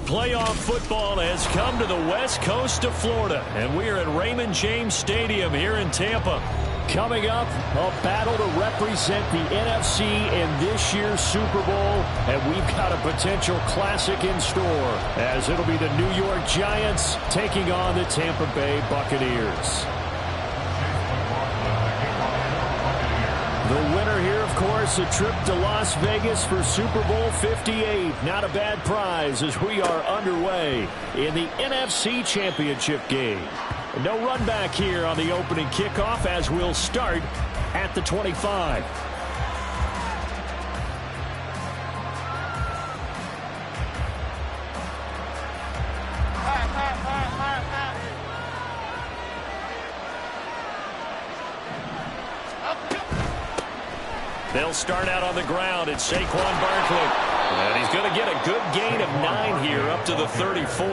Playoff football has come to the west coast of Florida, and we are at Raymond James Stadium here in Tampa. Coming up, a battle to represent the NFC in this year's Super Bowl, and we've got a potential classic in store, as it'll be the New York Giants taking on the Tampa Bay Buccaneers. The winner here, of course, a trip to Las Vegas for Super Bowl 58. Not a bad prize as we are underway in the NFC Championship game. No run back here on the opening kickoff as we'll start at the 25. They'll start out on the ground. It's Saquon Barkley. And he's going to get a good gain of 9 here up to the 34.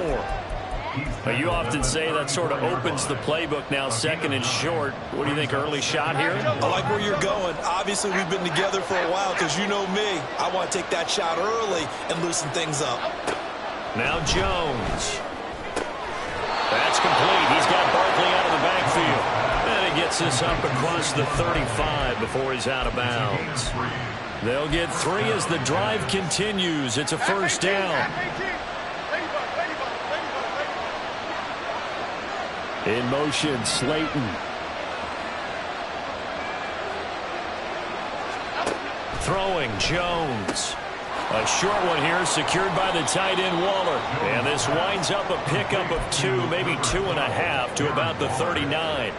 Now, you often say that sort of opens the playbook now, second and short. What do you think, early shot here? I like where you're going. Obviously, we've been together for a while because you know me. I want to take that shot early and loosen things up. Now Jones. That's complete. He's got Barkley out of the backfield. And he gets this up across the 35 before he's out of bounds. They'll get 3 as the drive continues. It's a first down. In motion, Slayton. Throwing, Jones. A short one here, secured by the tight end, Waller. And this winds up a pickup of 2, maybe 2.5 to about the 39.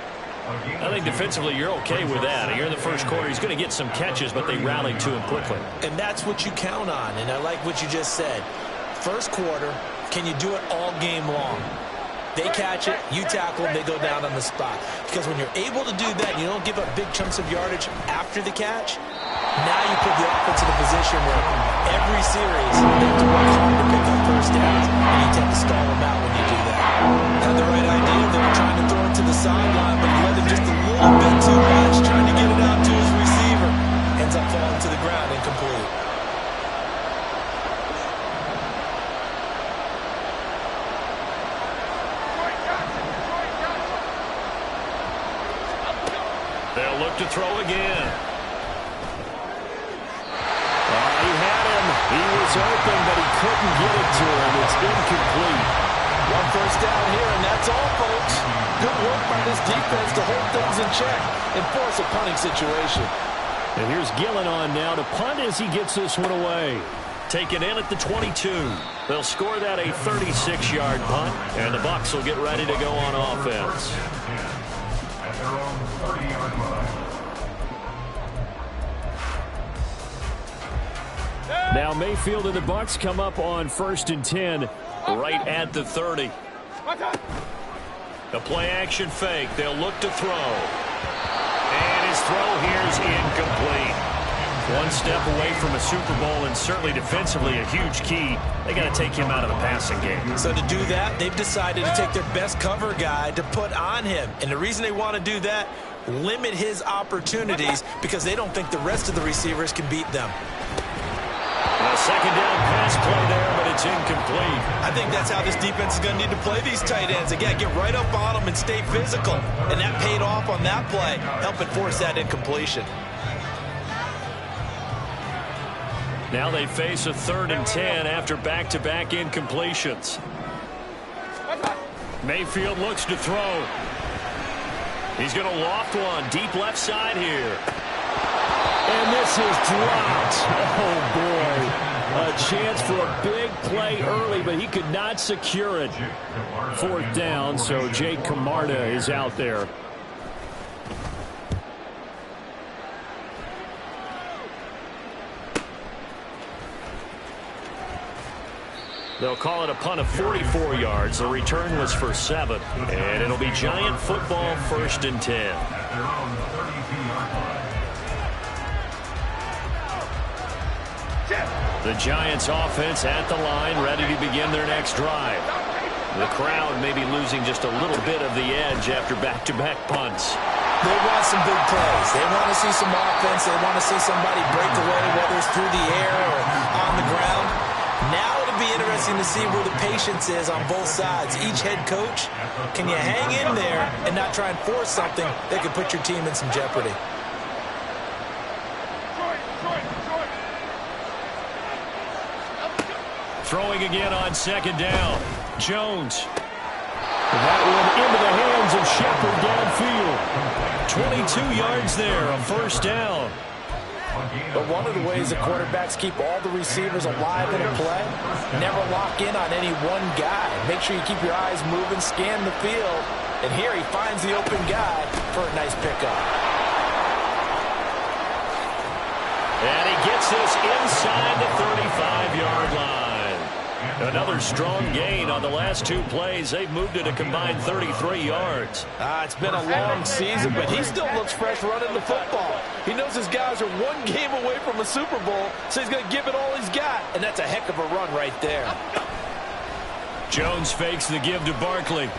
I think defensively you're okay with that. You're in the first quarter. He's going to get some catches, but they rallied to him quickly. And that's what you count on, and I like what you just said. First quarter, can you do it all game long? They catch it, you tackle them, they go down on the spot. Because when you're able to do that, you don't give up big chunks of yardage after the catch, now you put the offense in a position where every series they have to work hard to pick up first downs, and you tend to stall them out when you do that. Had the right idea, they were trying to throw it to the sideline, but he led him just a little bit too much, trying to get it out to his receiver. Ends up falling to the ground, incomplete. They'll look to throw again. He had him. He was open, but he couldn't get it to him. It's incomplete. One first down here, and that's all, folks. Good work by this defense to hold things in check and force a punting situation. And here's Gillen on now to punt as he gets this one away. Taken in at the 22. They'll score that a 36-yard punt, and the Bucs will get ready to go on offense. Now Mayfield and the Bucs come up on 1st and 10 right at the 30. The play action fake. They'll look to throw. And his throw here is incomplete. One step away from a Super Bowl, and certainly defensively a huge key. They got to take him out of the passing game. So to do that, they've decided to take their best cover guy to put on him. And the reason they want to do that, limit his opportunities because they don't think the rest of the receivers can beat them. A second down pass play there, but it's incomplete. I think that's how this defense is going to need to play these tight ends. Again, get right up on them and stay physical. And that paid off on that play, helping force that incompletion. Now they face a 3rd and 10 after back-to-back incompletions. Mayfield looks to throw. He's going to loft one deep left side here. And this is dropped. Oh, boy. A chance for a big play early, but he could not secure it. 4th down, so Jake Camarda is out there. They'll call it a punt of 44 yards. The return was for 7. And it'll be Giant football, 1st and 10. The Giants offense at the line, ready to begin their next drive. The crowd may be losing just a little bit of the edge after back-to-back punts. They want some big plays. They want to see some offense. They want to see somebody break away, whether it's through the air or on the ground. Now it'll be interesting to see where the patience is on both sides. Each head coach, can you hang in there and not try and force something that could put your team in some jeopardy? Throwing again on second down. Jones. That one into the hands of Shepard downfield. 22 yards there, a first down. But one of the ways the quarterbacks keep all the receivers alive in a play, never lock in on any one guy. Make sure you keep your eyes moving, scan the field. And here he finds the open guy for a nice pickup. And he gets this inside the 35-yard line. Another strong gain on the last two plays. They've moved it a combined 33 yards. It's been a long season, but he still looks fresh running the football. He knows his guys are one game away from a Super Bowl, so he's going to give it all he's got. And that's a heck of a run right there. Jones fakes the give to Barkley.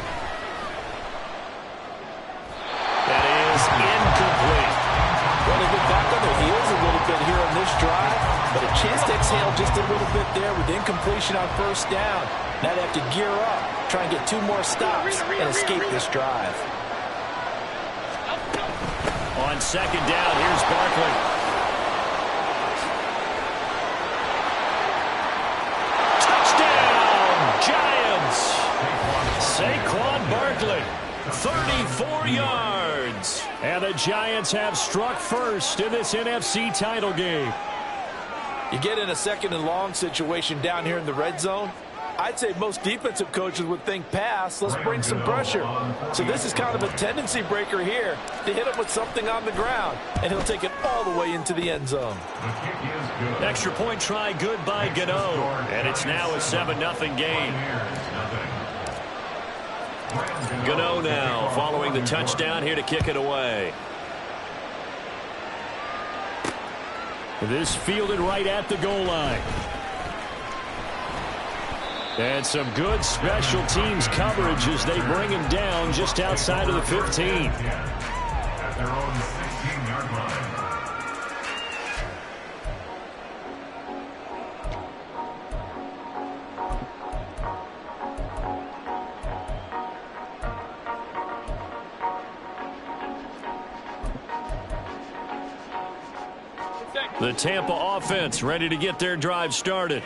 That is incomplete. Well, they've been back on their heels a little bit here on this drive, but a chance to exhale just a little bit there with incompletion on first down. Now they have to gear up, try and get two more stops, and escape this drive. On second down, here's Barkley. Touchdown, Giants! Saquon Barkley. 34 yards. And the Giants have struck first in this NFC title game. You get in a second and long situation down here in the red zone. I'd say most defensive coaches would think pass. Let's bring some pressure. So this is kind of a tendency breaker here to hit him with something on the ground. And he'll take it all the way into the end zone. Extra point try good by Gano. And it's now a 7-0 game. Gano now following the touchdown here to kick it away. This fielded right at the goal line. And some good special teams coverage as they bring him down just outside of the 15. At their own 16-yard line. The Tampa offense ready to get their drive started.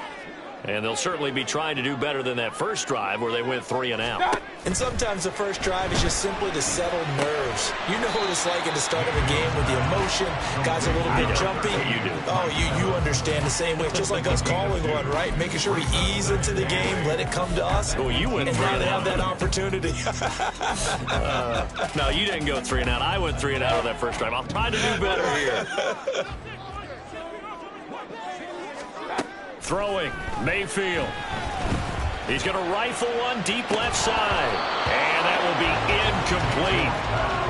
And they'll certainly be trying to do better than that first drive where they went 3 and out. And sometimes the first drive is just simply to settle nerves. You know what it's like at the start of a game with the emotion. Guys are a little bit jumpy. You do. Oh, you understand the same way. It's just like us calling one, right? Making sure we ease into the game, let it come to us. Oh, you went and 3 now and they out. have that opportunity. No, you didn't go 3 and out. I went 3 and out on that first drive. I'll try to do better here. Throwing, Mayfield. He's going to rifle one deep left side. And that will be incomplete.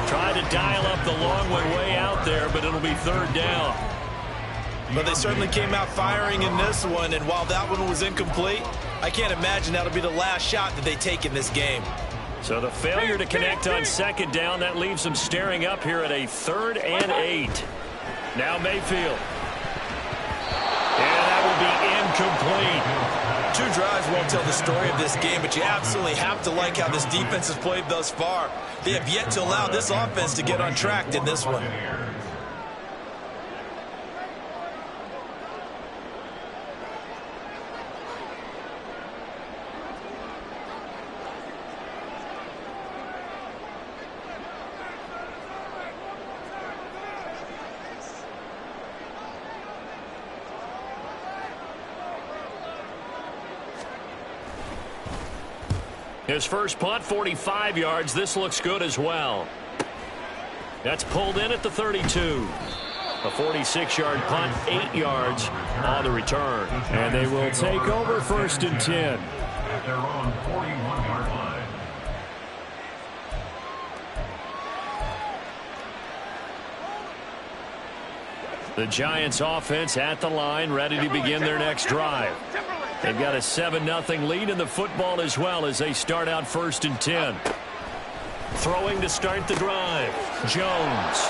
Try to dial up the long way out there, but it'll be third down. But they certainly came out firing in this one, and while that one was incomplete, I can't imagine that'll be the last shot that they take in this game. So the failure to connect on second down, that leaves them staring up here at a 3rd and 8. Now Mayfield. And that will be incomplete. 2 drives won't tell the story of this game, but you absolutely have to like how this defense has played thus far. They have yet to allow this offense to get untracked in this one. His first punt, 45 yards. This looks good as well. That's pulled in at the 32. A 46-yard punt, 8 yards on the return. And they will take over 1st and 10. At their own 41-yard line. The Giants offense at the line, ready to begin their next drive. They've got a 7-0 lead in the football as well as they start out 1st and 10. Throwing to start the drive. Jones.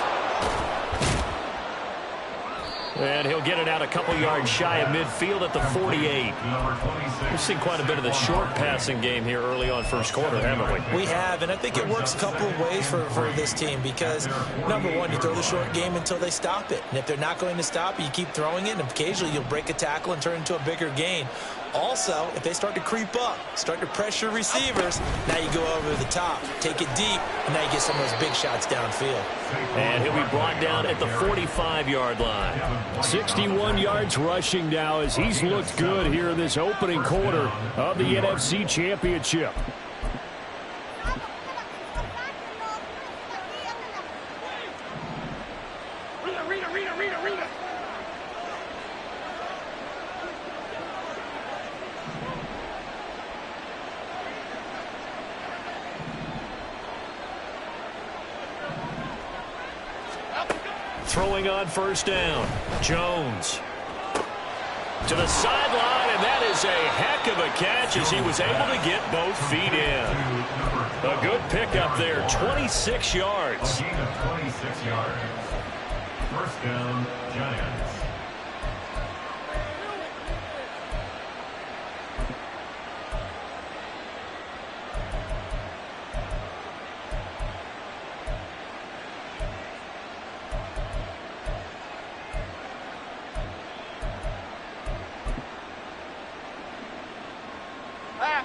And he'll get it out a couple yards shy of midfield at the 48. We've seen quite a bit of the short passing game here early on first quarter, haven't we? We have, and I think it works a couple of ways for this team because, number one, you throw the short game until they stop it. And if they're not going to stop it, you keep throwing it, and occasionally you'll break a tackle and turn it into a bigger gain. Also, if they start to creep up, start to pressure receivers, now you go over the top, take it deep, and now you get some of those big shots downfield. And he'll be brought down at the 45-yard line. 61 yards rushing now as he's looked good here in this opening quarter of the NFC Championship. Throwing on first down, Jones to the sideline, and that is a heck of a catch as he was able to get both feet in. A good pickup there, 26 yards. 26 yards. First down, Giants.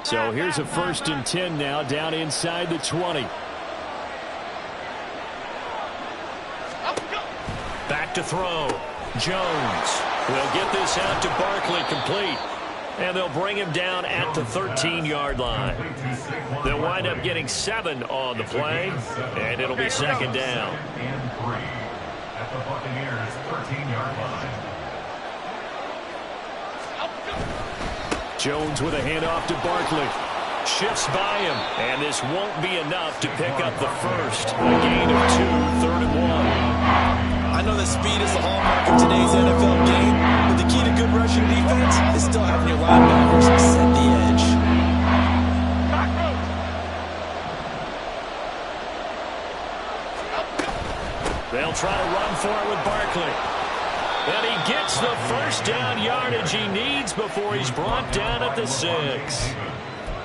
So here's a 1st and 10 now down inside the 20. Back to throw. Jones will get this out to Barkley, complete. And they'll bring him down at the 13-yard line. They'll wind up getting 7 on the play, and it'll be second down. And 3 at the Buccaneers' 13-yard line. Jones with a handoff to Barkley. Shifts by him, and this won't be enough to pick up the first. A gain of 2, 3rd and 1. I know that speed is the hallmark of today's NFL game, but the key to good rushing defense is still having your linebackers set the edge. They'll try to run for it with Barkley. And he gets the first down yardage he needs before he's brought down at the 6.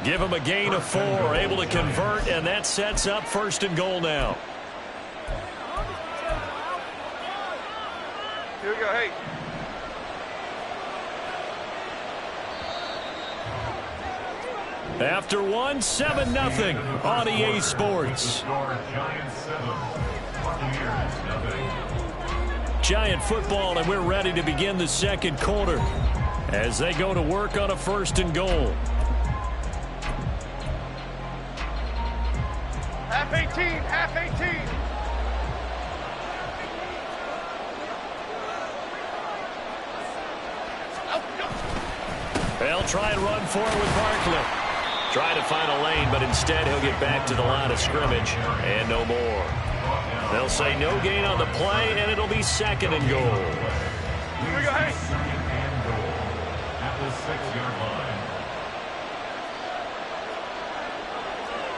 Give him a gain of 4, able to convert, and that sets up 1st and goal now. Here we go, hey. After one, 7-0 on EA Sports. Giants 7, Buccaneers 0. Giant football, and we're ready to begin the second quarter as they go to work on a 1st and goal. Half 18, half 18. They'll try and run for it with Barkley. Try to find a lane, but instead he'll get back to the line of scrimmage and no more. They'll say no gain on the play, and it'll be 2nd and goal. Here we go, hey. 2nd and goal at the 6-yard line.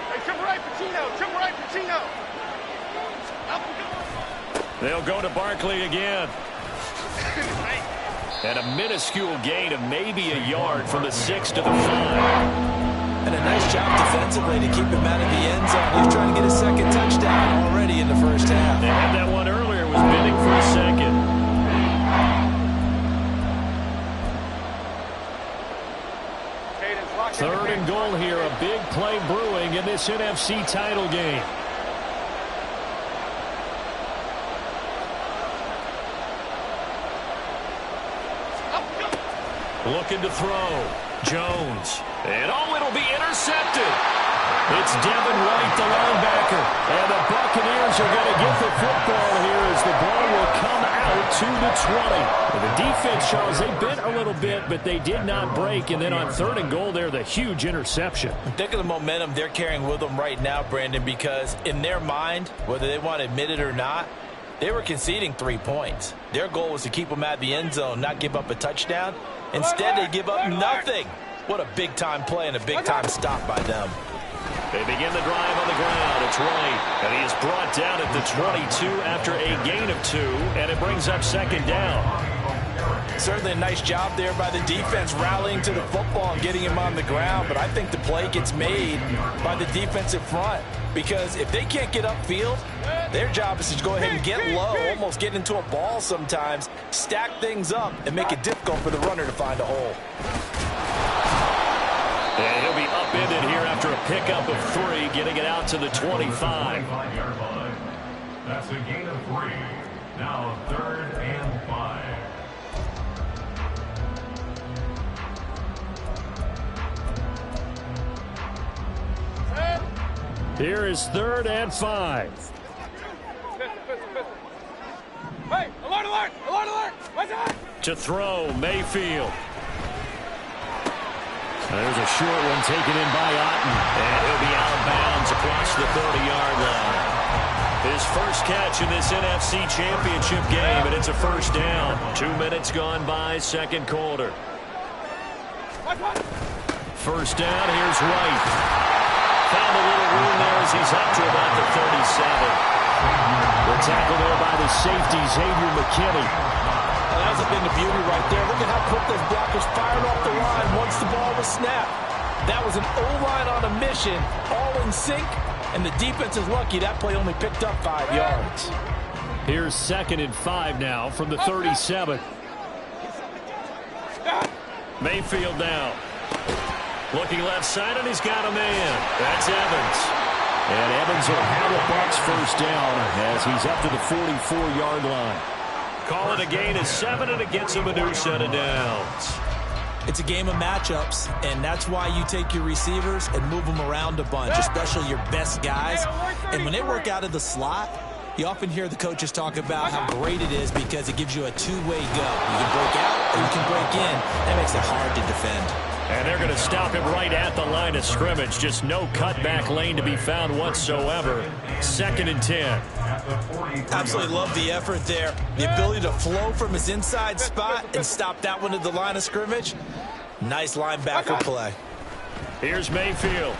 Hey, jump right, Pacino. Jump right, Pacino. They'll go to Barkley again. And a minuscule gain of maybe a yard from the 6 to the 5. And a nice job defensively to keep him out of the end zone. He was trying to get a 2nd touchdown already in the first half. They had that one earlier, was bidding for a 2nd. Third and goal here, a big play brewing in this NFC title game. Looking to throw. Jones. And it'll be intercepted. It's Devin White, the linebacker. And the Buccaneers are going to get the football here as the ball will come out to the 20. And the defense, Charles, they bent a little bit, but they did not break. And then on 3rd and goal there, the huge interception. Think of the momentum they're carrying with them right now, Brandon, because in their mind, whether they want to admit it or not, they were conceding 3 points. Their goal was to keep them at the end zone, not give up a touchdown. Instead, they give up nothing. What a big-time play and a big-time stop by them. They begin the drive on the ground, That's right. And he is brought down at the 22 after a gain of 2, and it brings up second down. Certainly a nice job there by the defense rallying to the football and getting him on the ground, but I think the play gets made by the defensive front because if they can't get upfield, their job is to go ahead and get low, almost get into a ball sometimes, stack things up, and make it difficult for the runner to find a hole. And he'll be upended here after a pickup of 3, getting it out to the 25. That's a gain of 3. Now 3rd and 5. Here is 3rd and 5. Hey, alert, alert, alert, alert. What's that? To throw, Mayfield. There's a short one taken in by Otten. And he'll be out of bounds across the 30-yard line. His first catch in this NFC Championship game, and it's a first down. 2 minutes gone by, second quarter. First down, here's White. Found a little room there as he's up to about the 37. The tackle there by the safety, Xavier McKinney. Well, that hasn't been the beauty right there. Look at how quick those blockers fired off the line once the ball was snapped. That was an O-line on a mission, all in sync, and the defense is lucky that play only picked up 5 yards. Here's 2nd and 5 now from the 37. Mayfield now. Looking left side, and he's got a man. That's Evans. And Evans will have the Bucs first down as he's up to the 44-yard line. Call it a gain of 7, and it gets him a new set of downs. It's a game of matchups, and that's why you take your receivers and move them around a bunch, especially your best guys. And when they work out of the slot, you often hear the coaches talk about how great it is because it gives you a two-way go. You can break out or you can break in. That makes it hard to defend. And they're going to stop him right at the line of scrimmage. Just no cutback lane to be found whatsoever. 2nd and 10. Absolutely love the effort there. The ability to flow from his inside spot and stop that one at the line of scrimmage. Nice linebacker play. Here's Mayfield.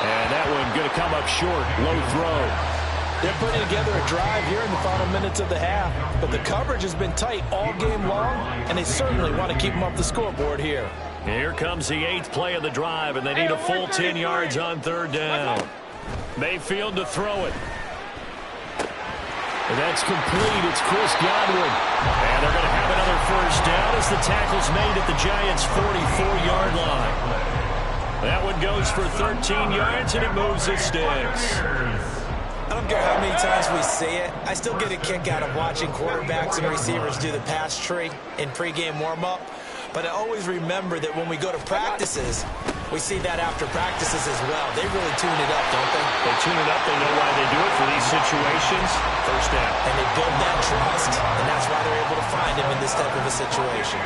And that one going to come up short. Low throw. They're putting together a drive here in the final minutes of the half, but the coverage has been tight all game long, and they certainly want to keep them up the scoreboard here. Here comes the 8th play of the drive, and they need a full 10 yards on 3rd down. Mayfield to throw it. And that's complete. It's Chris Godwin. And they're going to have another first down as the tackle's made at the Giants' 44-yard line. That one goes for 13 yards, and it moves the sticks. I don't care how many times we say it, I still get a kick out of watching quarterbacks and receivers do the pass tree in pregame warm-up. But I always remember that when we go to practices, we see that after practices as well. They really tune it up, don't they? They tune it up. They know why they do it for these situations. First down. And they build that trust, and that's why they're able to find him in this type of a situation.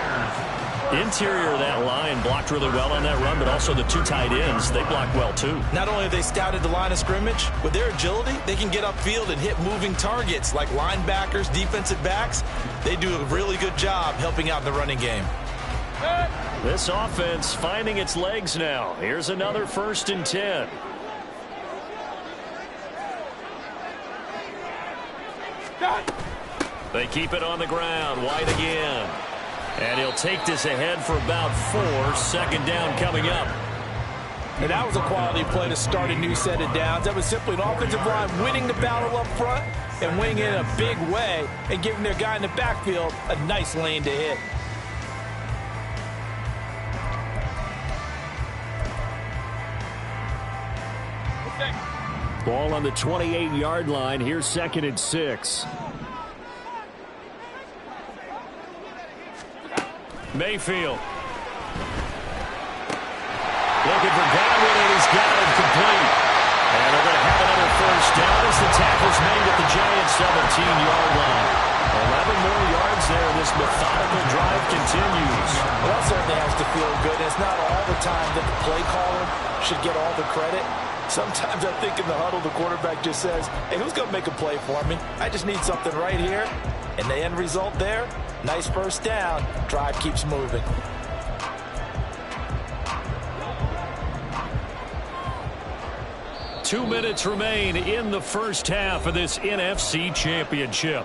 Interior of that line blocked really well on that run, but also the 2 tight ends, they blocked well too. Not only have they scouted the line of scrimmage, with their agility, they can get upfield and hit moving targets like linebackers, defensive backs. They do a really good job helping out in the running game. This offense finding its legs now. Here's another 1st and 10. They keep it on the ground. White again. And he'll take this ahead for about 4. 2nd down coming up. And that was a quality play to start a new set of downs. That was simply an offensive line winning the battle up front and winning it in a big way and giving their guy in the backfield a nice lane to hit. Ball on the 28-yard line. Here's 2nd and 6. Mayfield. Looking for Godwin, and he's got it complete. And they're going to have another first down as the tackle's made at the Giants' 17-yard line. 11 more yards there. This methodical drive continues. Well, that certainly has to feel good. It's not all the time that the play caller should get all the credit. Sometimes I think in the huddle, the quarterback just says, hey, who's going to make a play for me? I just need something right here. And the end result there, nice first down. Drive keeps moving. 2 minutes remain in the first half of this NFC Championship.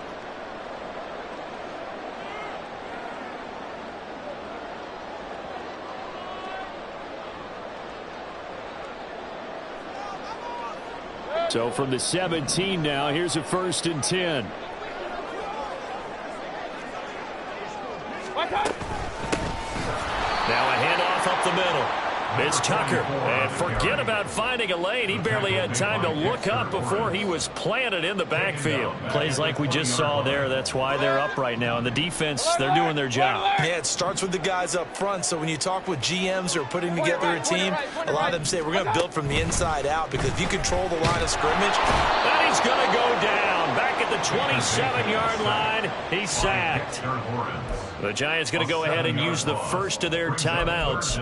So from the 17 now, here's a 1st and 10. Now a handoff up the middle. It's Tucker. And forget about finding a lane. He barely had time to look up before he was planted in the backfield. Plays like we just saw there. That's why they're up right now. And the defense, they're doing their job. Yeah, it starts with the guys up front. So when you talk with GMs who are putting together a team, a lot of them say we're going to build from the inside out, because if you control the line of scrimmage. And he's going to go down. Back at the 27-yard line. He's sacked. The Giants going to go ahead and use the first of their timeouts,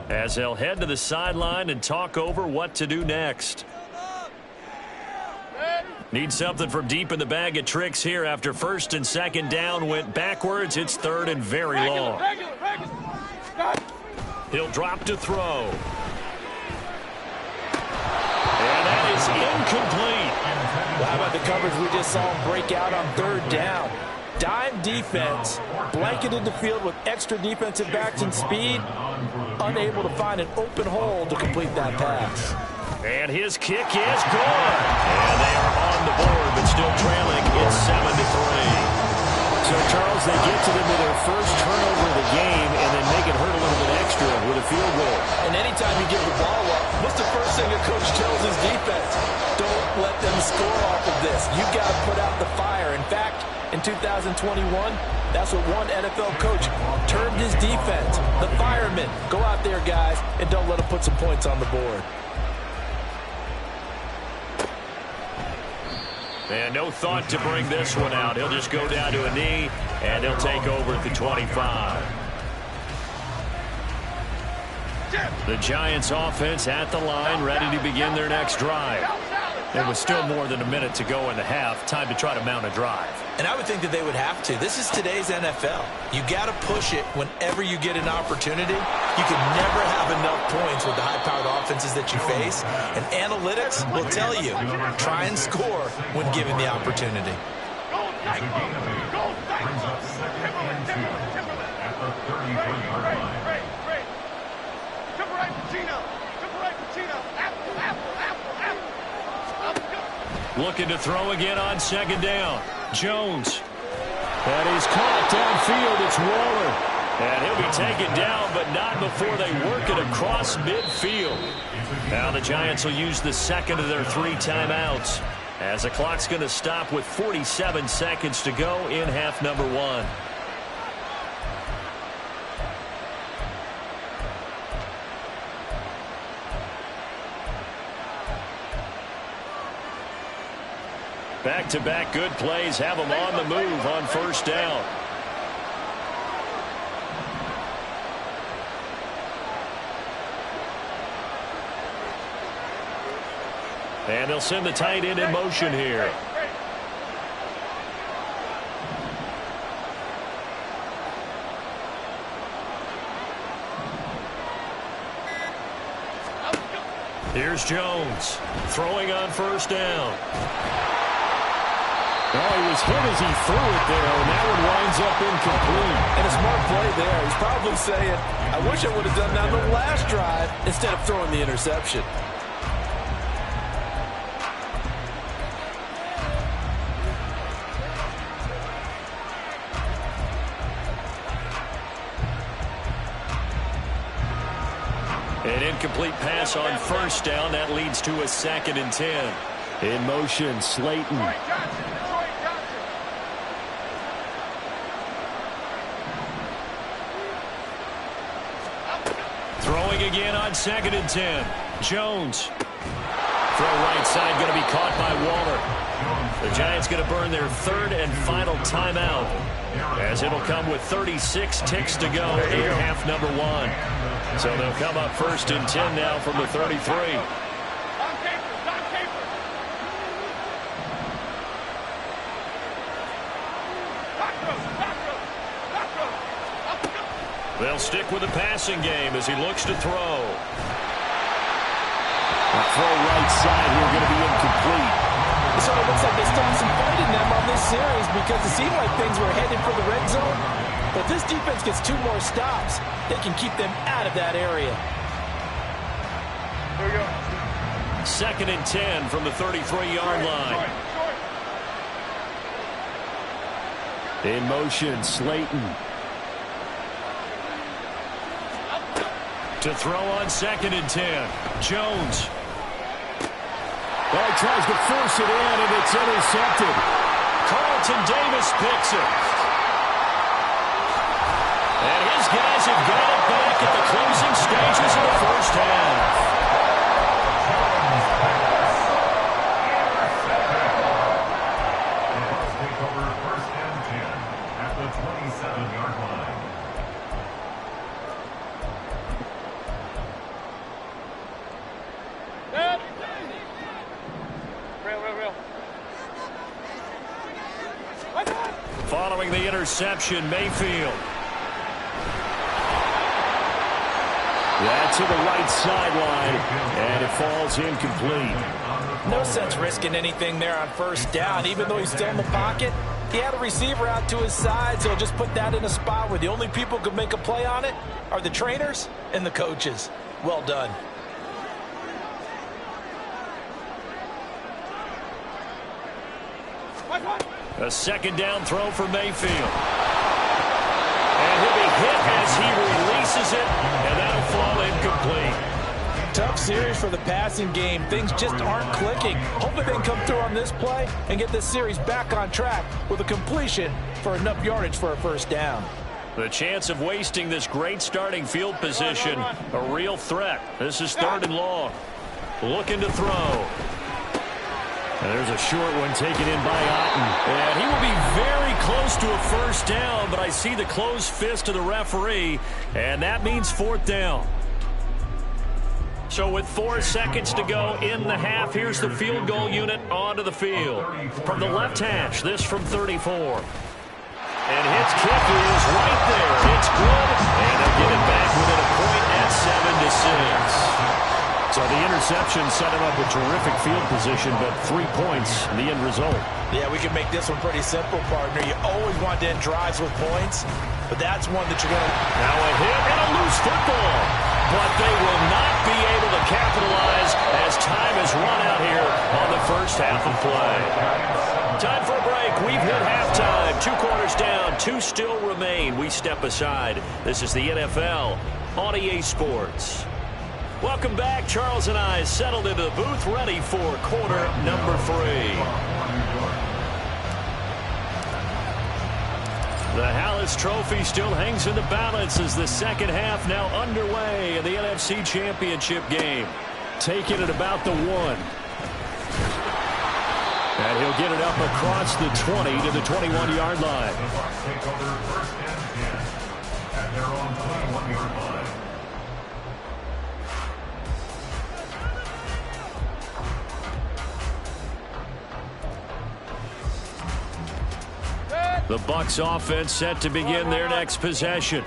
as they'll head to the sideline and talk over what to do next. Need something from deep in the bag of tricks here after 1st and 2nd down went backwards. It's 3rd and very long. He'll drop to throw. And that is incomplete. Well, how about the coverage we just saw him break out on 3rd down? Dime defense, blanketed the field with extra defensive backs and speed, unable to find an open hole to complete that pass. And his kick is good. And they are on the board, but still trailing. It's 7-3. So, Charles, they get to them with their first turnover of the game and then make it hurt a little bit extra with a field goal. And anytime you give the ball up, what's the first thing a coach tells his defense? Don't let them score off of this. You've got to put out the fire. In fact, in 2021, that's what one NFL coach termed his defense. The firemen. Go out there, guys, and don't let them put some points on the board. And no thought to bring this one out. He'll just go down to a knee, and he'll take over at the 25. The Giants offense at the line, ready to begin their next drive. There was still more than a minute to go in the half. Time to try to mount a drive. And I would think that they would have to. This is today's NFL. You got to push it whenever you get an opportunity. You can never have enough points with the high-powered offenses that you face. And analytics will tell you, try and score when given the opportunity. Looking to throw again on 2nd down. Jones. And he's caught downfield. It's Waller. And he'll be taken down, but not before they work it across midfield. Now the Giants will use the 2nd of their 3 timeouts, as the clock's going to stop with 47 seconds to go in half number 1. Back-to-back good plays have them on the move on 1st down. And they'll send the tight end in motion here. Here's Jones throwing on 1st down. Oh, he was hit as he threw it there, and that one winds up incomplete. And a smart play there. He's probably saying, I wish I would have done that on the last drive instead of throwing the interception. An incomplete pass on 1st down. That leads to a 2nd and 10. In motion, Slayton. Throwing again on 2nd and 10. Jones. Throw right side going to be caught by Waller. The Giants going to burn their 3rd and final timeout, as it'll come with 36 ticks to go in half number 1. So they'll come up 1st and 10 now from the 33. They'll stick with the passing game as he looks to throw. throw right side here going to be incomplete. It sort of looks like they still have some fight in them on this series because it seemed like things were headed for the red zone. But if this defense gets 2 more stops, they can keep them out of that area. Here we go. 2nd and 10 from the 33-yard line. In motion, Slayton. To throw on 2nd and 10. Jones. Oh, he tries to force it in, and it's intercepted. Carlton Davis picks it. And his guys have got it back at the closing stages of the first half. Take over 1st and 10 at the 27-yard line. Real. Following the interception, Mayfield. That's to the right sideline, and it falls incomplete. No sense risking anything there on 1st down. Even though he's still in the pocket, he had a receiver out to his side, so just put that in a spot where the only people who could make a play on it are the trainers and the coaches. Well done. A 2nd down throw for Mayfield. And he'll be hit as he releases it, and that'll fall incomplete. Tough series for the passing game. Things just aren't clicking. Hopefully they can come through on this play and get this series back on track with a completion for enough yardage for a 1st down. The chance of wasting this great starting field position, a real threat. This is 3rd and long. Looking to throw. And there's a short one taken in by Otten. And he will be very close to a 1st down, but I see the closed fist of the referee, and that means 4th down. So with 4 seconds to go in the half, here's the field goal unit onto the field. From the left hash, this from 34. And his kick is right there. It's good, and they'll get it back within a point at 7-6. So the interception set him up with terrific field position, but 3 points in the end result. Yeah, we can make this one pretty simple, partner. You always want to end drives with points, but that's one that you're going to... Now a hit and a loose football. But they will not be able to capitalize as time has run out here on the 1st half of play. Time for a break. We've hit halftime. 2 quarters down. 2 still remain. We step aside. This is the NFL on EA Sports. Welcome back. Charles and I settled into the booth ready for quarter number 3. The Hallis Trophy still hangs in the balance as the 2nd half now underway in the NFC Championship game. Taking it about the 1. And he'll get it up across the 20 to the 21-yard line. The Bucs take over 1st and 10 at their own 21-yard line. The Bucs offense set to begin their next possession.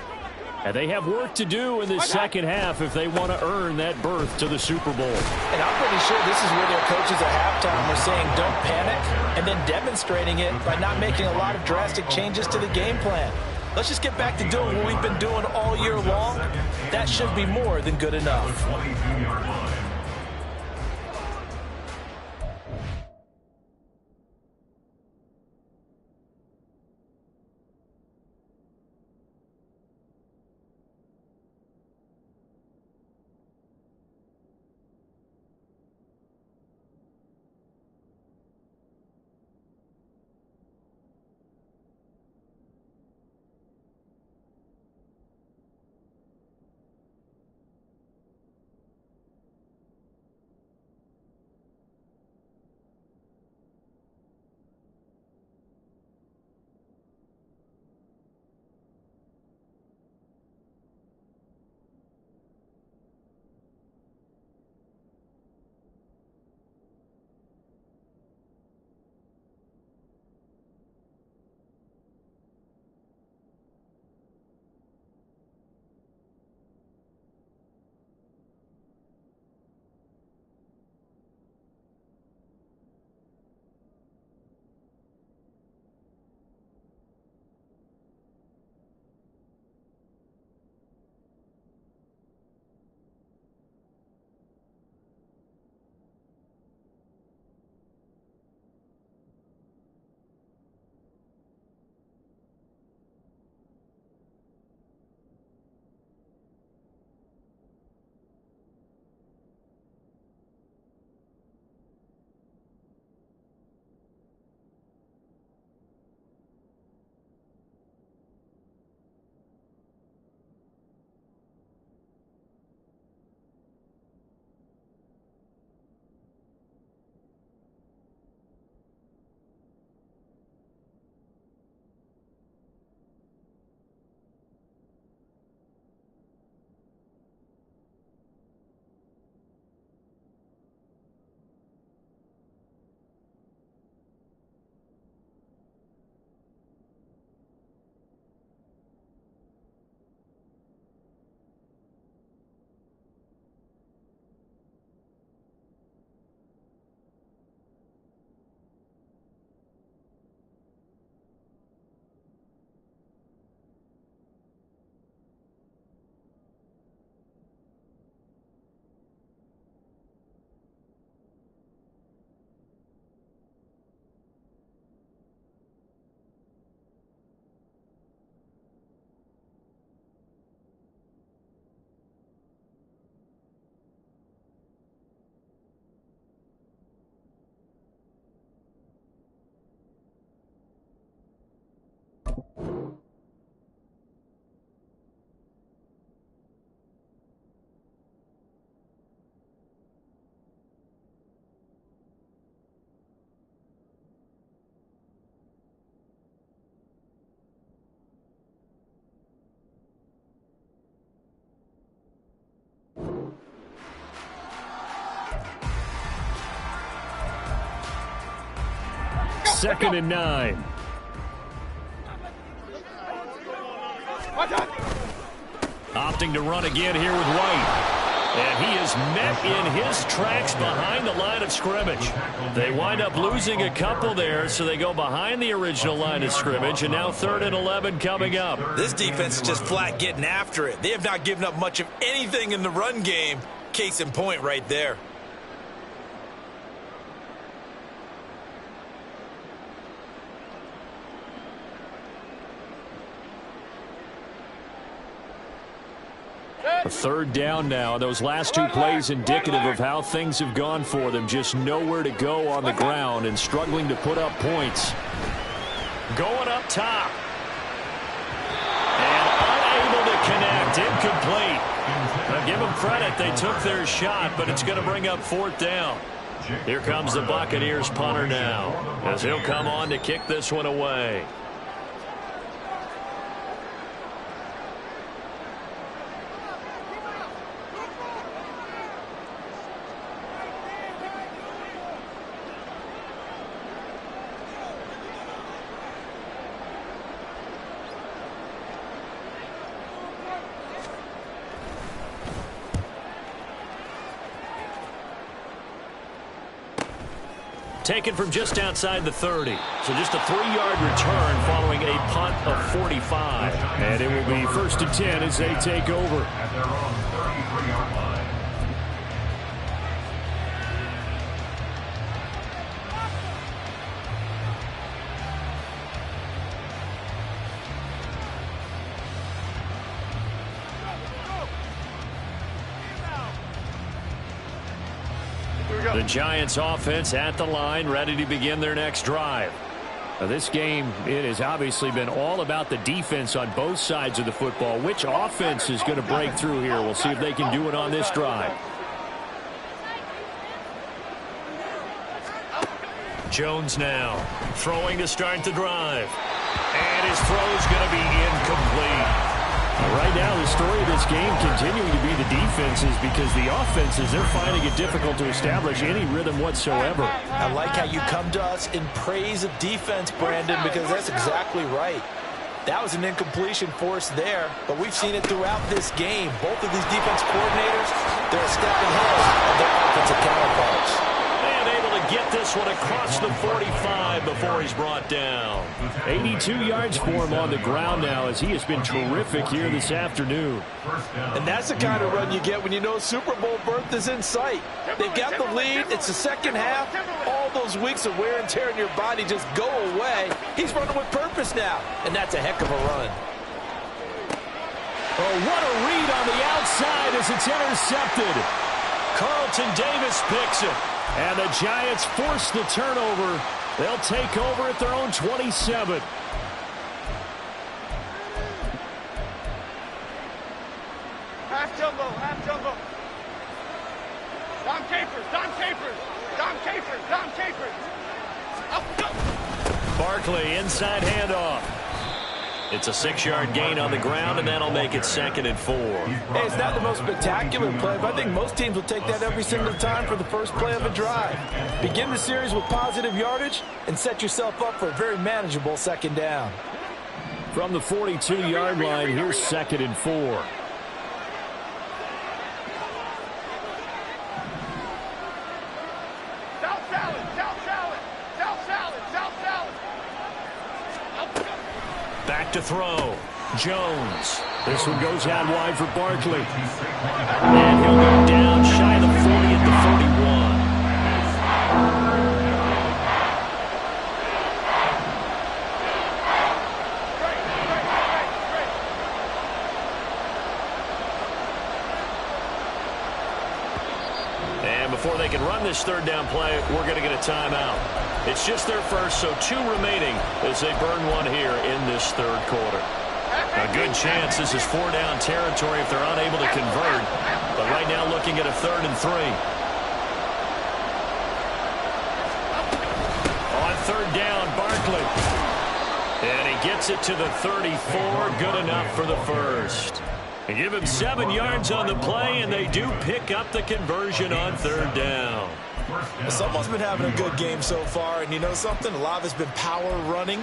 And they have work to do in the 2nd half if they want to earn that berth to the Super Bowl. And I'm pretty sure this is where their coaches at halftime were saying don't panic, and then demonstrating it by not making a lot of drastic changes to the game plan. Let's just get back to doing what we've been doing all year long. That should be more than good enough. 22-yard line. 2nd and 9. Opting to run again here with White. And he is met in his tracks behind the line of scrimmage. They wind up losing a couple there, so they go behind the original line of scrimmage, and now 3rd and 11 coming up. This defense is just flat getting after it. They have not given up much of anything in the run game. Case in point right there. A 3rd down now. Those last 2 plays indicative of how things have gone for them. Just nowhere to go on the ground and struggling to put up points. Going up top. And unable to connect. Incomplete. Now give them credit. They took their shot, but it's going to bring up 4th down. Here comes the Buccaneers punter now, as he'll come on to kick this one away. Taken from just outside the 30. So just a 3-yard return following a punt of 45. And it will be 1st and 10 as they take over. At their own 33-yard line. The Giants offense at the line, ready to begin their next drive. Now this game, it has obviously been all about the defense on both sides of the football. Which offense is going to break through here? We'll see if they can do it on this drive. Jones now throwing to start the drive. And his throw is going to be incomplete. Right now, the story of this game continuing to be the defenses, because the offenses, they're finding it difficult to establish any rhythm whatsoever. I like how you come to us in praise of defense, Brandon, because that's exactly right. That was an incompletion force there, but we've seen it throughout this game. Both of these defense coordinators, they're a step ahead of their offensive counterparts. And able to get this one across the 45 before he's brought down. 82 yards for him on the ground now, as he has been terrific here this afternoon. And that's the kind of run you get when you know Super Bowl berth is in sight. They've got the lead. It's the second half. All those weeks of wear and tear in your body just go away. He's running with purpose now, and that's a heck of a run. Oh, what a read on the outside as it's intercepted. Carlton Davis picks it. And the Giants force the turnover. They'll take over at their own 27. Half jumbo, half jumbo. Dom Capers, Dom Capers, Dom Capers, Dom Capers. Up, go. Barkley inside handoff. It's a 6-yard gain on the ground, and that'll make it 2nd and 4. Hey, it's not the most spectacular play, but I think most teams will take that every single time for the first play of a drive. Begin the series with positive yardage and set yourself up for a very manageable 2nd down. From the 42-yard line, here's 2nd and 4. South salad, South salad, South salad, South salad. Back to throw. Jones. This one goes out wide for Barkley. And he'll go down shy of the 40 at the 41. And before they can run this 3rd down play, we're going to get a timeout. It's just their first, so 2 remaining as they burn one here in this 3rd quarter. A good chance this is 4-down territory if they're unable to convert. But right now looking at a 3rd and 3. On 3rd down, Barkley. And he gets it to the 34. Good enough for the first. They give him 7 yards on the play, and they do pick up the conversion on 3rd down. Well, someone's been having a good game so far, and you know something? A lot of it's been power running.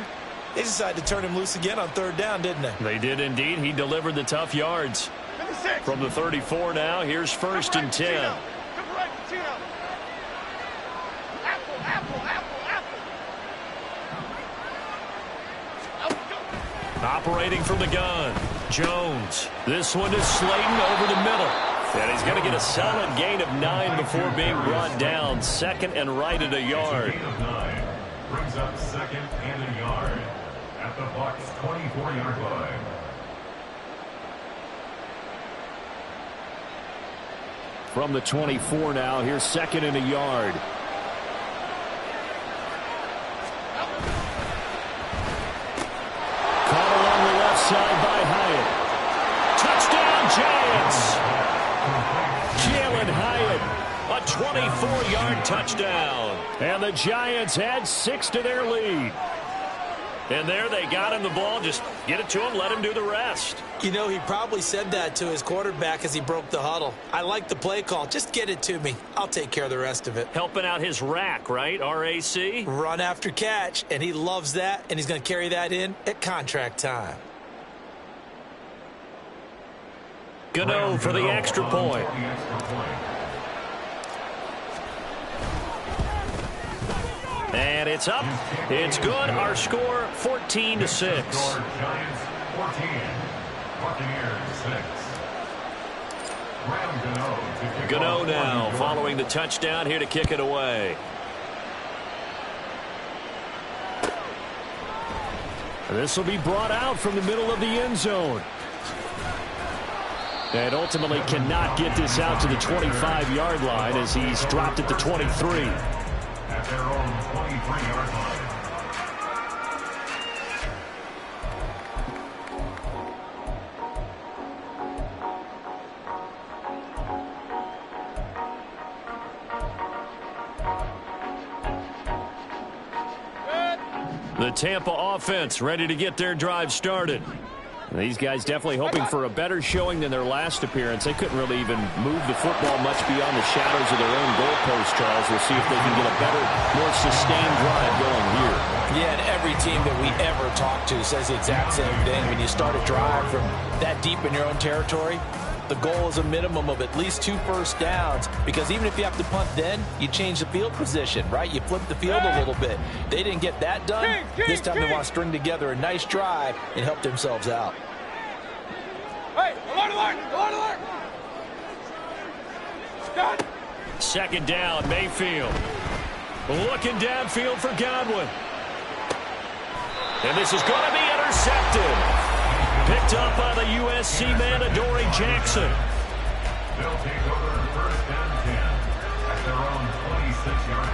They decided to turn him loose again on third down, didn't they? They did indeed. He delivered the tough yards. 56. From the 34 now, here's first and 10. Apple, apple, apple, apple. Operating from the gun, Jones. This one is Slayton over the middle. And he's going to get a solid gain of 9 before being brought down. Second and right at a yard. Gain of 9 brings up second and a yard at the Bucs' 24-yard line. From the 24 now, here's second and a yard. Caught along the left side by Hyatt. Touchdown, Giants! Jalen Hyatt, a 24-yard touchdown. And the Giants add 6 to their lead. And there they got him the ball. Just get it to him, let him do the rest. You know, he probably said that to his quarterback as he broke the huddle. I like the play call. Just get it to me. I'll take care of the rest of it. Helping out his rack, right? RAC? Run after catch, and he loves that, and he's going to carry that in at contract time. Gano for the extra point. And it's up. It's good. Our score 14-6. Giants 14, Buccaneers 6. Gano now following the touchdown here to kick it away. This will be brought out from the middle of the end zone. And ultimately cannot get this out to the 25-yard line as he's dropped at the 23. At their own 23-yard line. The Tampa offense ready to get their drive started. These guys definitely hoping for a better showing than their last appearance. They couldn't really even move the football much beyond the shadows of their own goalpost, Charles. We'll see if they can get a better, more sustained drive going here. Yeah, and every team that we ever talk to says the exact same thing. When you start a drive from that deep in your own territory, the goal is a minimum of at least 2 first downs, because even if you have to punt then, you change the field position, right? You flip the field a little bit. They didn't get that done. This time they want to string together a nice drive and help themselves out. Hey, alert, alert, alert, alert. Stop. Second down, Mayfield. Looking downfield for Godwin. And this is going to be intercepted. Picked up by the USC man, Adoree Jackson. They'll take over first and 10 at their own 26-yard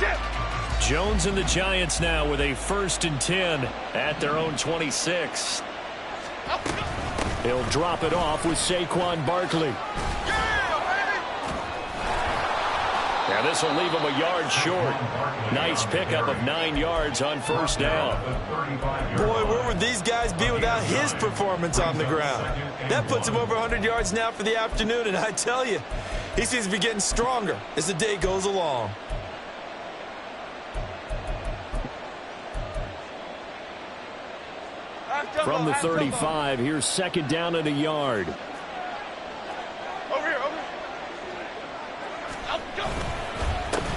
line. Jones and the Giants now with a first and 10 at their own 26. He'll drop it off with Saquon Barkley. Now this will leave him a yard short. Nice pickup of 9 yards on first down. Boy, where would these guys be without his performance on the ground? That puts him over 100 yards now for the afternoon, and I tell you, he seems to be getting stronger as the day goes along. From the 35, here's second down and a yard. Over here, over here.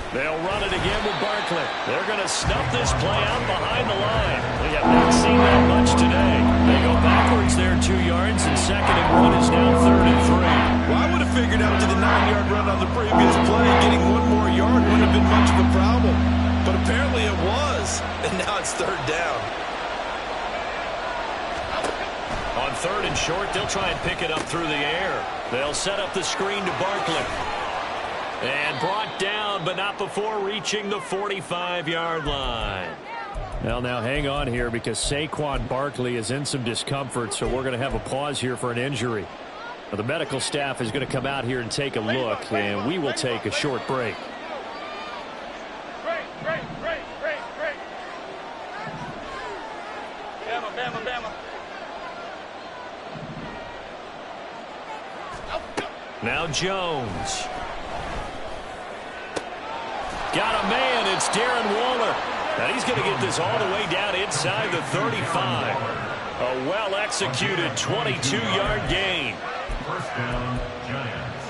They'll run it again with Barkley. They're going to snuff this play out behind the line. We have not seen that much today. They go backwards there 2 yards, and second and 1 is now third and 3. Well, I would have figured after the 9-yard run on the previous play, getting 1 more yard wouldn't have been much of a problem. But apparently it was, and now it's third down. On third and short, they'll try and pick it up through the air. They'll set up the screen to Barkley. And brought down, but not before reaching the 45-yard line. Well, now hang on here because Saquon Barkley is in some discomfort, so we're going to have a pause here for an injury. Now, the medical staff is going to come out here and take a look, and we will take a short break. Break. Bama. Now Jones. Darren Waller. And he's going to get this all the way down inside the 35. A well-executed 22-yard gain. First down, Giants.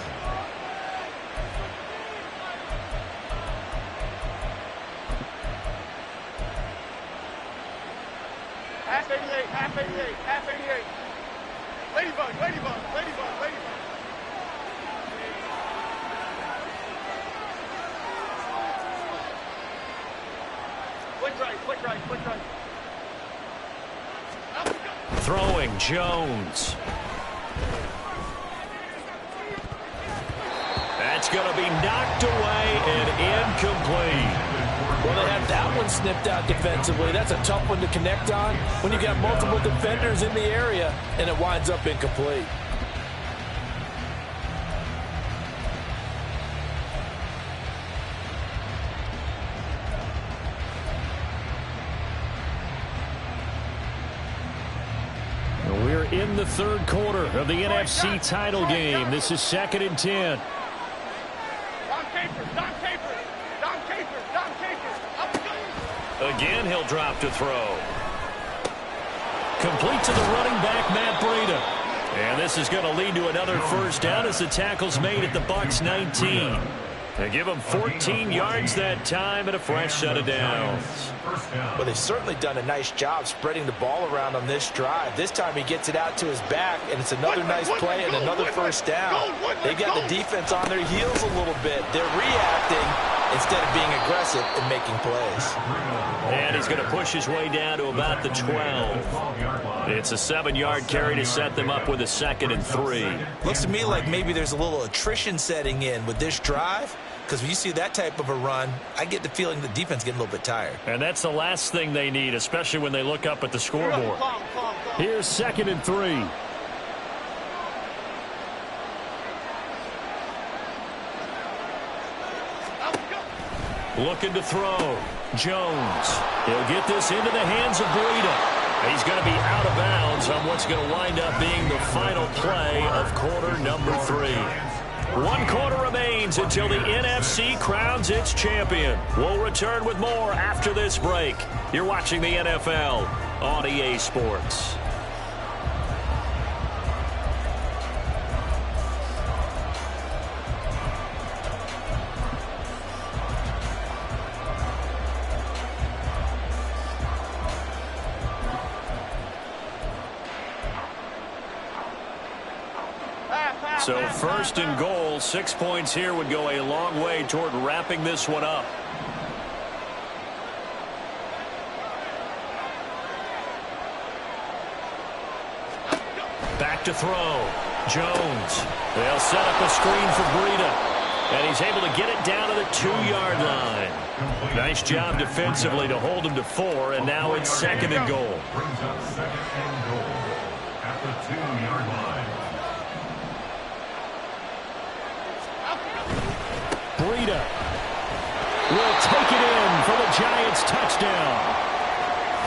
Half 88, half 88, half 88. Ladybug, ladybug, ladybug, ladybug. Quick right, quick right, quick right. Throwing Jones. That's going to be knocked away and incomplete. Well, they have that one snipped out defensively. That's a tough one to connect on when you got multiple defenders in the area, and it winds up incomplete. We're in the third quarter of the NFC title game. This is 2nd and 10. Don Capers, Don Capers, Don Capers, Don Capers. Up. Again, he'll drop to throw. Complete to the running back, Matt Breida. And this is going to lead to another first down as the tackle's made at the Bucs 19. They give him 14 yards that time and a fresh set of downs. Well, they've certainly done a nice job spreading the ball around on this drive. This time he gets it out to his back, and it's another nice play and another first down. They've got the defense on their heels a little bit. They're reacting instead of being aggressive and making plays. And he's going to push his way down to about the 12. It's a 7-yard carry to set them up with a 2nd and 3. Looks to me like maybe there's a little attrition setting in with this drive, because when you see that type of a run, I get the feeling the defense getting a little bit tired. And that's the last thing they need, especially when they look up at the scoreboard. Here's 2nd and 3. Looking to throw. Jones. He'll get this into the hands of Breida. He's going to be out of bounds on what's going to wind up being the final play of quarter number 3. 1 quarter remains until the NFC crowns its champion. We'll return with more after this break. You're watching the NFL on EA Sports. So 1st and goal, 6 points here would go a long way toward wrapping this one up. Back to throw. Jones. They'll set up a screen for Breida. And he's able to get it down to the 2-yard line. Nice job defensively to hold him to 4, and now it's 2nd and goal. Brings up 2nd and goal at the 2-yard line. Breida will take it in for the Giants touchdown.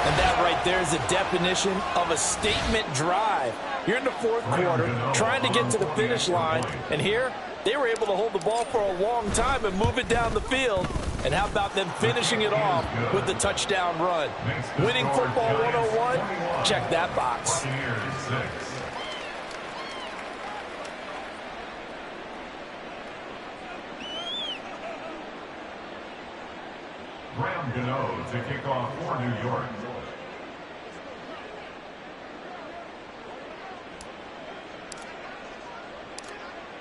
And that right there is a definition of a statement drive. You're in the 4th quarter, trying to get to the finish line, and here they were able to hold the ball for a long time and move it down the field. And how about them finishing it off with the touchdown run? Winning football 101, check that box. Graham Gano to kick off for New York.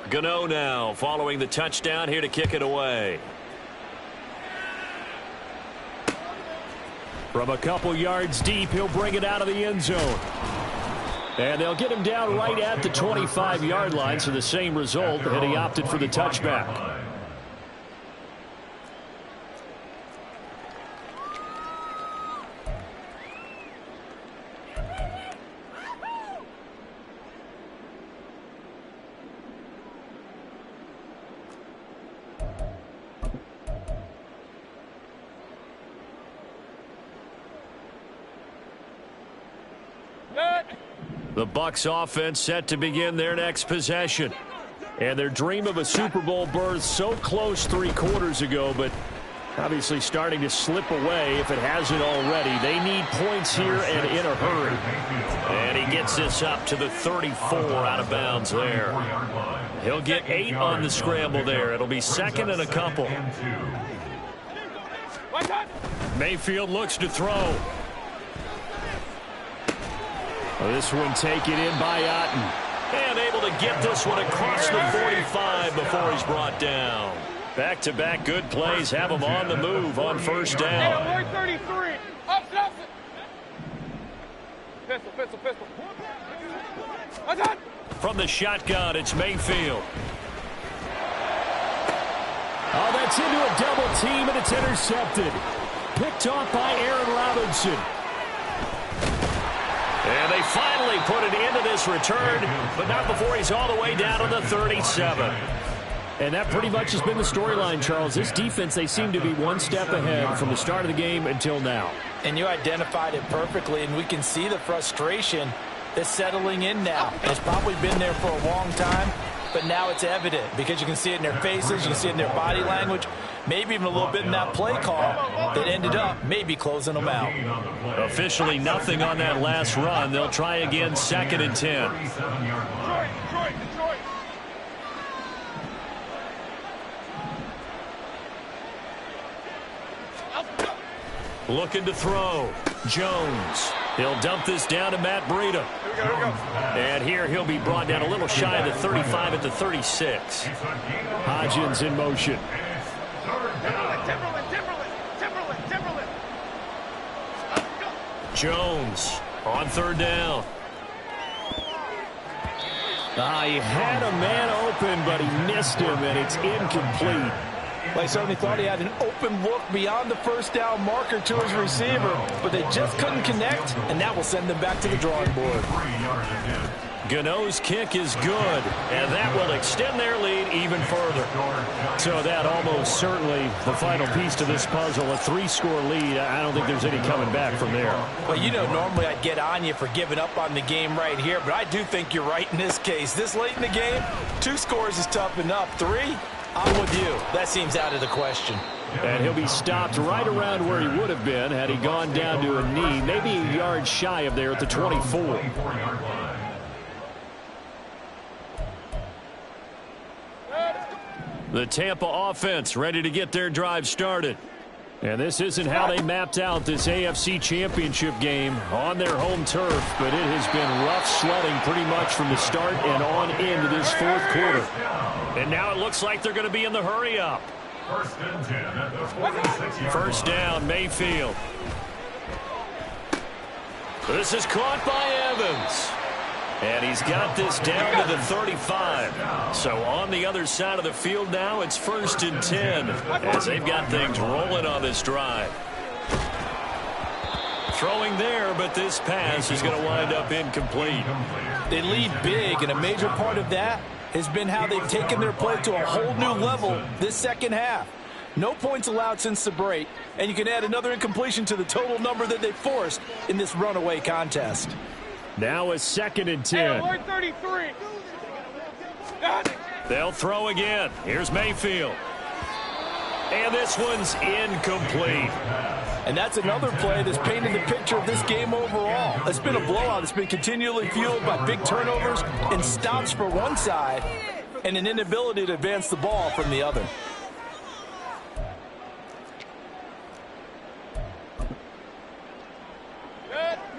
Gano now following the touchdown here to kick it away. From a couple yards deep, he'll bring it out of the end zone. And they'll get him down right at the 25-yard line, so the same result, and he opted for the touchback. The Bucs offense set to begin their next possession. And their dream of a Super Bowl berth so close 3 quarters ago, but Obviously starting to slip away if it hasn't already. They need points here and in a hurry. And he gets this up to the 34 out of bounds there. He'll get 8 on the scramble there. It'll be second and a couple. Mayfield looks to throw. This one taken in by Otten. And able to get this one across the 45 before he's brought down. Back-to-back good plays have him on the move on first down. 33. Up. Pistol. From the shotgun, it's Mayfield. Oh, that's into a double team, and it's intercepted. Picked off by Aaron Robinson. And they finally put it into this return, but not before he's all the way down on the 37. And that pretty much has been the storyline, Charles. This defense, they seem to be one step ahead from the start of the game until now. And you identified it perfectly, and we can see the frustration that's settling in now. It's probably been there for a long time, but now it's evident because you can see it in their faces, you can see it in their body language, maybe even a little bit in that play call that ended up maybe closing them out. Officially nothing on that last run. They'll try again, 2nd and 10. Detroit. Looking to throw. Jones. He'll dump this down to Matt Breida. Here we go. And here he'll be brought down a little shy of the 35 at the 36. Hodgins in motion. Timberland. Jones on 3rd down. He had a man open, but he missed him, and it's incomplete. They certainly thought he had an open look beyond the first down marker to his receiver, but they just couldn't connect, and that will send them back to the drawing board. Gano's kick is good, and that will extend their lead even further. So that almost certainly the final piece to this puzzle, a 3-score lead. I don't think there's any coming back from there. Well, you know, normally I'd get on you for giving up on the game right here, but I do think you're right in this case. This late in the game, 2 scores is tough enough. 3? I'm with you. That seems out of the question. And he'll be stopped right around where he would have been had he gone down to a knee, maybe a yard shy of there at the 24. The Tampa offense ready to get their drive started. And this isn't how they mapped out this AFC Championship game on their home turf, but it has been rough sledding pretty much from the start and on into this 4th quarter. And now it looks like they're going to be in the hurry up. 1st and 10 at the 46-yard line. 1st down, Mayfield. This is caught by Evans. And he's got this down to the 35. So on the other side of the field now, it's 1st and 10 as they've got things rolling on this drive. Throwing there, but this pass is going to wind up incomplete. They lead big, and a major part of that has been how they've taken their play to a whole new level this second half. No points allowed since the break, and you can add another incompletion to the total number that they forced in this runaway contest. Now a 2nd and 10. 33. They'll throw again. Here's Mayfield. And this one's incomplete. And that's another play that's painted the picture of this game overall. It's been a blowout. It's been continually fueled by big turnovers and stops for one side and an inability to advance the ball from the other.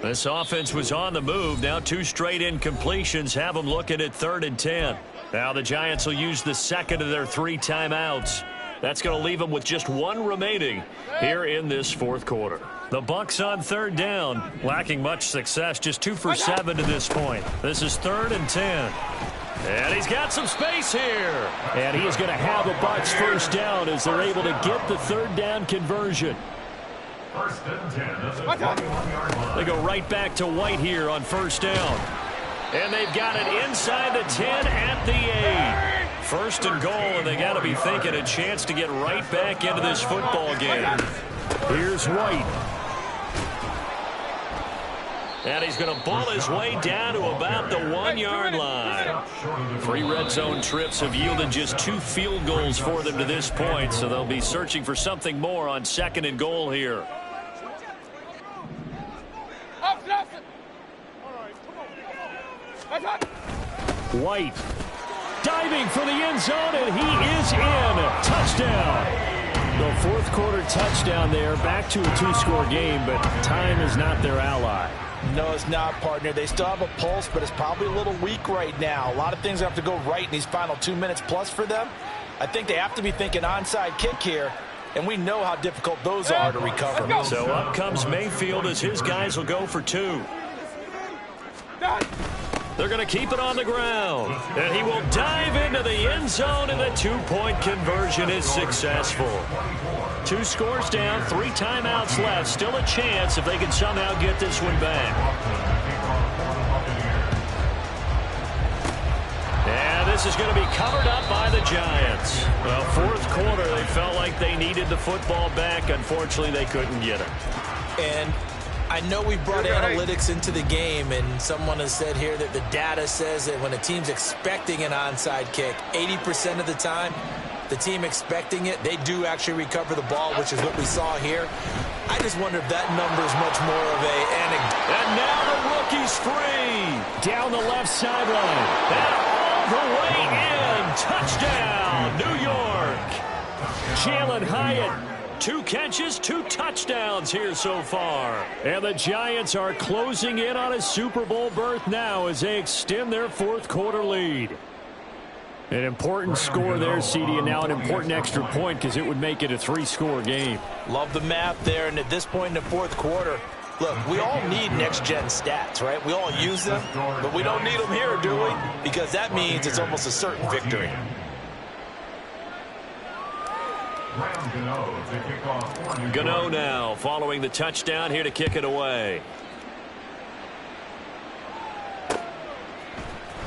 This offense was on the move. Now 2 straight incompletions have them looking at 3rd and 10. Now the Giants will use the 2nd of their 3 timeouts. That's going to leave them with just 1 remaining here in this 4th quarter. The Bucs on 3rd down, lacking much success, just 2 for 7 to this point. This is 3rd and 10. And he's got some space here. And he is going to have the Bucs 1st down as they're able to get the 3rd down conversion. 1st and 10 at the 21-yard line. They go right back to White here on 1st down. And they've got it inside the 10 at the 8. 1st and goal, and they got to be thinking a chance to get right back into this football game. Here's White. And he's going to ball his way down to about the 1-yard line. 3 red zone trips have yielded just 2 field goals for them to this point, so they'll be searching for something more on 2nd and goal here. White diving for the end zone, and he is in. Touchdown. The 4th quarter touchdown there, back to a 2-score game, but time is not their ally. No, it's not, partner. They still have a pulse, but it's probably a little weak right now. A lot of things have to go right in these final 2 minutes plus for them. I think they have to be thinking onside kick here, and we know how difficult those are to recover. So up comes Mayfield as his guys will go for 2. They're going to keep it on the ground. And he will dive into the end zone, and the 2-point conversion is successful. 2 scores down, 3 timeouts left. Still a chance if they can somehow get this one back. And this is going to be covered up by the Giants. Well, 4th quarter, they felt like they needed the football back. Unfortunately, they couldn't get it. And I know we brought analytics into the game, and someone has said here that the data says that when a team's expecting an onside kick, 80% of the time, the team expecting it, they do actually recover the ball, which is what we saw here. I just wonder if that number is much more of a... And now the rookie's free. Down the left sideline. And all the way in. Touchdown, New York. Jalen Hyatt. 2 catches, 2 touchdowns here so far. And the Giants are closing in on a Super Bowl berth now as they extend their 4th quarter lead. An important score there, CD, and now an important extra point because it would make it a 3-score game. Love the math there, and at this point in the 4th quarter, look, we all need next-gen stats, right? We all use them, but we don't need them here, do we? Because that means it's almost a certain victory. Gano now following the touchdown here to kick it away.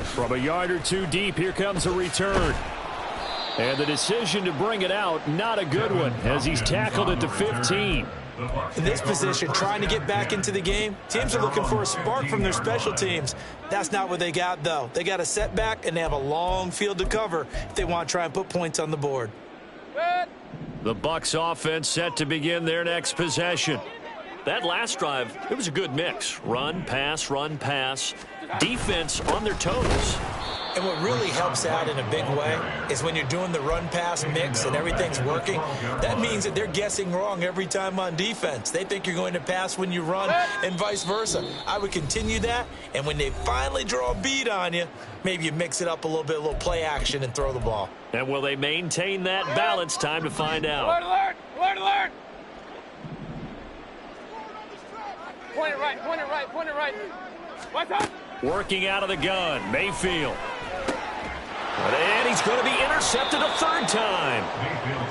From a yard or 2 deep, here comes a return. And the decision to bring it out, not a good one, as he's tackled at the 15. In this position, trying to get back into the game, teams are looking for a spark from their special teams. That's not what they got, though. They got a setback, and they have a long field to cover if they want to try and put points on the board. The Bucs offense set to begin their next possession. That last drive, it was a good mix. Run, pass, defense on their toes. And what really helps out in a big way is when you're doing the run-pass mix and everything's working, that means that they're guessing wrong every time on defense. They think you're going to pass when you run and vice versa. I would continue that, and when they finally draw a bead on you, maybe you mix it up a little play action and throw the ball. And will they maintain that balance? Time to find out. Alert, alert! Alert, alert! Point it right, point it right, point it right. What's up? Working out of the gun, Mayfield. And he's going to be intercepted a 3rd time.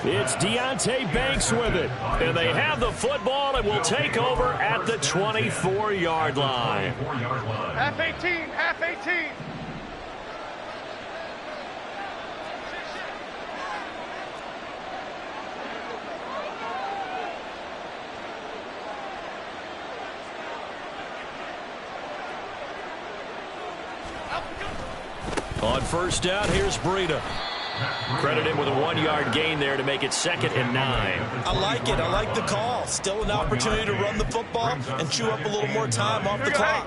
It's Deonte Banks with it. And they have the football and will take over at the 24-yard line. Half 18, half 18. On 1st down, here's Breida. Credit him with a 1-yard gain there to make it 2nd and 9. I like it. I like the call. Still an opportunity to run the football and chew up a little more time off the clock.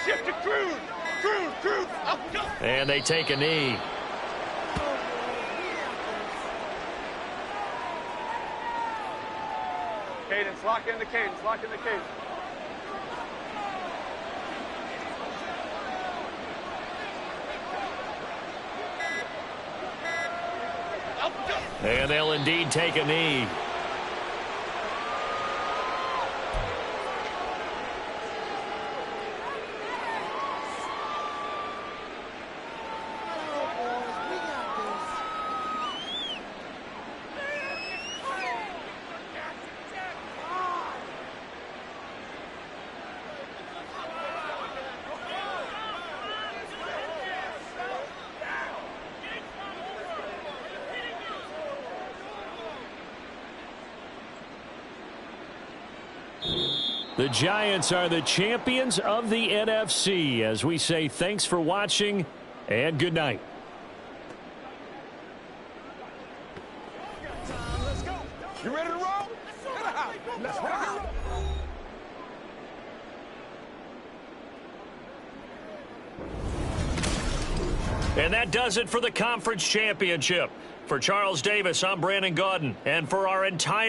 Shift to Cruz. Cruz. Up, go. And they take a knee. Cadence, lock in the cadence, lock in the cadence. Up, go. And they'll indeed take a knee. The Giants are the champions of the NFC. As we say, thanks for watching and good night. You ready to roll? Let's rock and roll. And that does it for the conference championship. For Charles Davis, I'm Brandon Gaudin. And for our entire